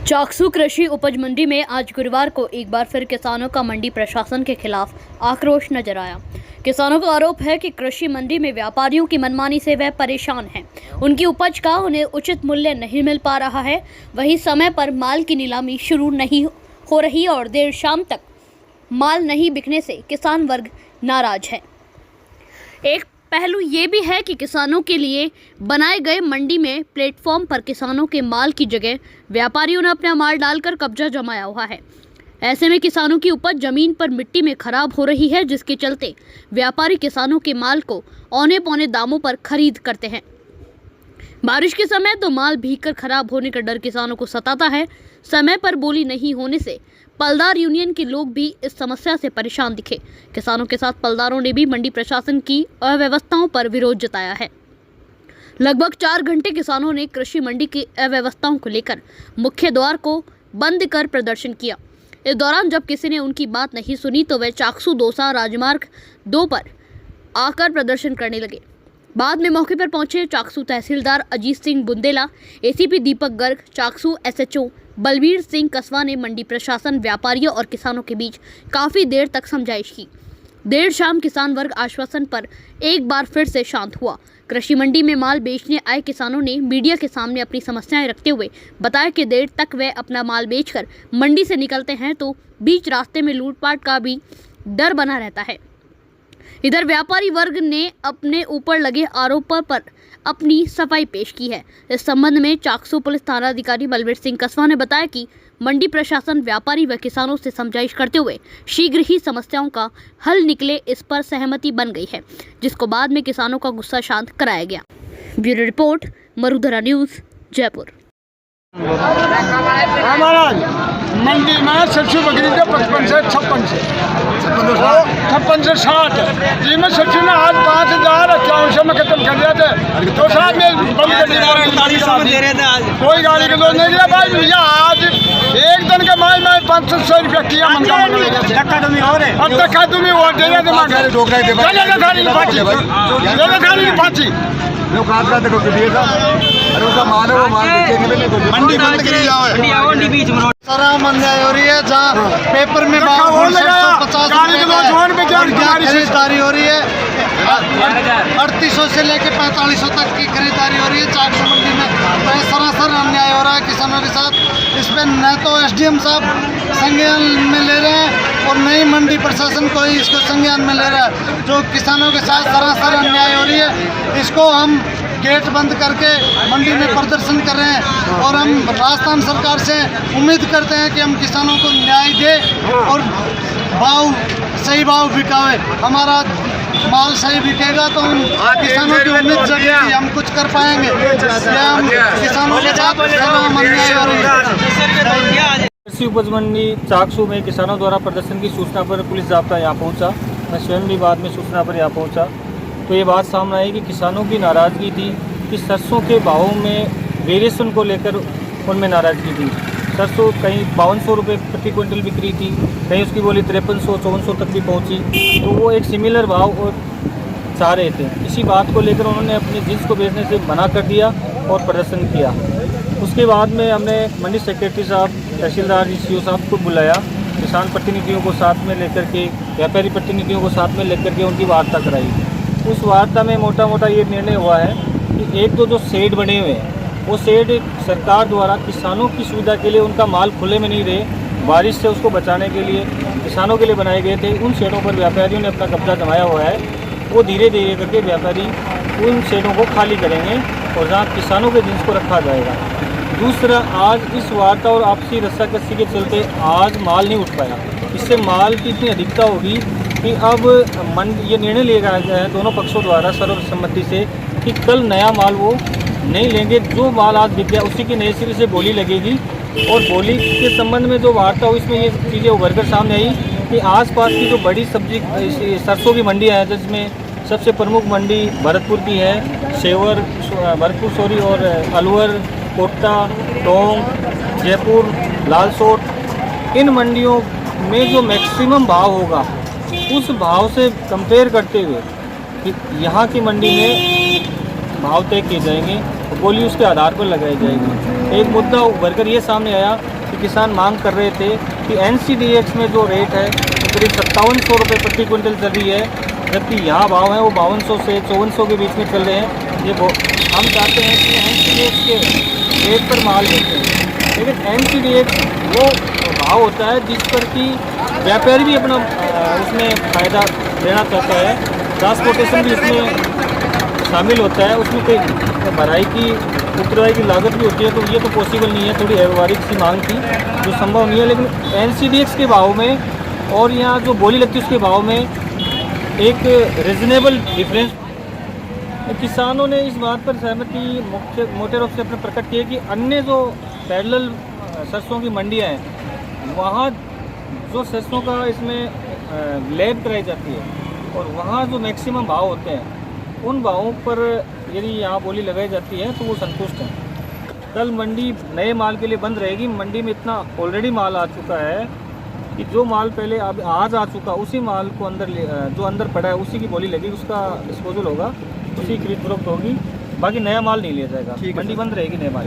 चाकसू कृषि उपज मंडी में आज गुरुवार को एक बार फिर किसानों का मंडी प्रशासन के खिलाफ आक्रोश नजर आया। किसानों का आरोप है कि कृषि मंडी में व्यापारियों की मनमानी से वह परेशान हैं। उनकी उपज का उन्हें उचित मूल्य नहीं मिल पा रहा है। वहीं समय पर माल की नीलामी शुरू नहीं हो रही और देर शाम तक माल नहीं बिकने से किसान वर्ग नाराज है। एक पहलू ये भी है कि किसानों के लिए बनाए गए मंडी में प्लेटफॉर्म पर किसानों के माल की जगह व्यापारियों ने अपना माल डालकर कब्जा जमाया हुआ है। ऐसे में किसानों की उपज जमीन पर मिट्टी में खराब हो रही है, जिसके चलते व्यापारी किसानों के माल को औने पौने दामों पर खरीद करते हैं। बारिश के समय तो माल भीगकर खराब होने का डर किसानों को सताता है। समय पर बोली नहीं होने से पलदार यूनियन के लोग भी इस समस्या से परेशान दिखे। किसानों के साथ पलदारों ने भी मंडी प्रशासन की अव्यवस्थाओं पर विरोध जताया है। लगभग 4 घंटे किसानों ने कृषि मंडी की अव्यवस्थाओं को लेकर मुख्य द्वार को बंद कर प्रदर्शन किया। इस दौरान जब किसी ने उनकी बात नहीं सुनी तो वे चाकसू दौसा राजमार्ग 2 पर आकर प्रदर्शन करने लगे। बाद में मौके पर पहुंचे चाकसू तहसीलदार अजीत सिंह बुंदेला, एसीपी दीपक गर्ग, चाकसू एसएचओ बलबीर सिंह कसवा ने मंडी प्रशासन, व्यापारियों और किसानों के बीच काफी देर तक समझाइश की। देर शाम किसान वर्ग आश्वासन पर एक बार फिर से शांत हुआ। कृषि मंडी में माल बेचने आए किसानों ने मीडिया के सामने अपनी समस्याएं रखते हुए बताया कि देर तक वे अपना माल बेचकर मंडी से निकलते हैं तो बीच रास्ते में लूटपाट का भी डर बना रहता है। इधर व्यापारी वर्ग ने अपने ऊपर लगे आरोपों पर अपनी सफाई पेश की है। इस संबंध में चाकसू पुलिस थानाधिकारी बलबीर सिंह कसवा ने बताया कि मंडी प्रशासन व्यापारी व किसानों से समझाइश करते हुए शीघ्र ही समस्याओं का हल निकले, इस पर सहमति बन गई है, जिसको बाद में किसानों का गुस्सा शांत कराया गया। Bureau report, Marudhara news, Jaipur. हमारा मंडी में सरसों बकरी के 55 से 56 से 60 जी में सरसों ने आज 5,054 में खत्म कर दिया थे। तो साथ में कोई गाड़ी के लोग नहीं दिया भाई भैया। आज एक दिन के माल में 500 रुपया किया धक्का तुम्हें वो दे रहे थे लोग आता देखो अरे उसका माल है वो माल मंडी बंद करी जाओ। सारा अन्याय हो रही है, जहाँ पेपर में 50 खरीदारी हो रही है, 3800 से लेके 4500 तक की खरीदारी हो रही है चाकसू मंडी में। तो सरासर अन्याय हो रहा है किसानों के साथ। इस पर न तो एसडीएम साहब संज्ञान में ले रहे हैं और न ही मंडी प्रशासन कोई इसको संज्ञान में ले रहा है। जो किसानों के साथ सरासर अन्याय हो रही है, इसको हम गेट बंद करके मंडी में प्रदर्शन कर रहे हैं और हम राजस्थान सरकार से उम्मीद करते हैं कि हम किसानों को न्याय दे और भाव सही भाव बिकावे। हमारा माल सही बिकेगा तो हम किसानों की उम्मीद जगेगी, हम कुछ कर पाएंगे। हम किसानों के साथ अन्याय हो रही है। कृषि उपज मंडी चाकसू में किसानों द्वारा प्रदर्शन की सूचना पर पुलिस जाब्ता यहाँ पहुँचा। मैं स्वयं भी बाद में सूचना पर यहाँ पहुँचा तो ये बात सामने आई कि किसानों की नाराज़गी थी कि सरसों के भावों में वेरिएशन को लेकर उनमें नाराज़गी थी। सरसों कहीं 5200 रुपये प्रति क्विंटल बिक रही थी, कहीं उसकी बोली 5300-5400 तक भी पहुंची। तो वो एक सिमिलर भाव और चाह रहे थे। इसी बात को लेकर उन्होंने अपनी जिन्स को बेचने से मना कर दिया और प्रदर्शन किया। उसके बाद में हमने मंडी सेक्रेटरी साहब, तहसीलदार जी, सीओ साहब को बुलाया, किसान प्रतिनिधियों को साथ में लेकर के, व्यापारी प्रतिनिधियों को साथ में लेकर के उनकी वार्ता कराई। उस वार्ता में मोटा मोटा ये निर्णय हुआ है कि एक दो जो शेड बने हुए हैं वो शेड सरकार द्वारा किसानों की सुविधा के लिए, उनका माल खुले में नहीं रहे, बारिश से उसको बचाने के लिए किसानों के लिए बनाए गए थे। उन शेडों पर व्यापारियों ने अपना कब्जा जमाया हुआ है। वो धीरे धीरे करके व्यापारी उन शेडों को खाली करेंगे और जहाँ किसानों के जिन्स को रखा जाएगा। दूसरा, आज इस वार्ता और आपसी रस्साकसी के चलते आज माल नहीं उठ पाया। इससे माल की इतनी अधिकता होगी कि अब ये निर्णय लिया गया है दोनों पक्षों द्वारा सर्वसम्मति से कि कल नया माल वो नहीं लेंगे। जो माल आज बिक गया उसी की नए सिरे से बोली लगेगी। और बोली के संबंध में जो वार्ता हुई, इसमें ये चीज़ें उभर कर सामने आई कि आसपास की जो बड़ी सब्जी सरसों की मंडियाँ हैं, जिसमें सबसे प्रमुख मंडी भरतपुर की है, सेवर, भरतपुर और अलवर, कोटा, टोंक, जयपुर, लालसोट, इन मंडियों में जो मैक्सिमम भाव होगा उस भाव से कंपेयर करते हुए कि यहाँ की मंडी में भाव तय किए जाएंगे। बोली उसके आधार पर लगाई जाएगी। एक मुद्दा उभर कर ये सामने आया कि किसान मांग कर रहे थे कि NCDX में जो रेट है वो करीब 5700 रुपये प्रति क्विंटल चल रही है, जबकि यहाँ भाव है वो 5200 से 5400 के बीच में चल रहे हैं। ये हम चाहते हैं कि NCDX के रेट पर माल देते हैं, लेकिन NCDX वो भाव होता है जिस पर कि व्यापारी भी अपना उसमें फ़ायदा लेना चाहता है, ट्रांसपोर्टेशन भी इसमें शामिल होता है, उसमें कोई भराई की उतराई की लागत भी होती है, तो ये तो पॉसिबल नहीं है। थोड़ी व्यवहारिक सी मांग थी जो संभव नहीं है, लेकिन NCDX के भाव में और यहाँ जो बोली लगती है उसके भाव में एक रिजनेबल डिफरेंस। किसानों ने इस बात पर सहमति मोटे रूप से अपने प्रकट किए कि अन्य जो पैरेलल सरसों की मंडियाँ हैं वहाँ जो सरसों का इसमें लैब कराई जाती है और वहाँ जो मैक्सिमम भाव होते हैं उन भावों पर यदि यहाँ बोली लगाई जाती है तो वो संतुष्ट हैं। कल मंडी नए माल के लिए बंद रहेगी। मंडी में इतना ऑलरेडी माल आ चुका है कि जो माल पहले अब आज आ चुका उसी माल को जो अंदर पड़ा है उसी की बोली लगेगी, उसका डिस्पोजल होगा, उसी खरीद फरोख्त होगी, बाकी नया माल नहीं लिया जाएगा। मंडी बंद रहेगी नए माल।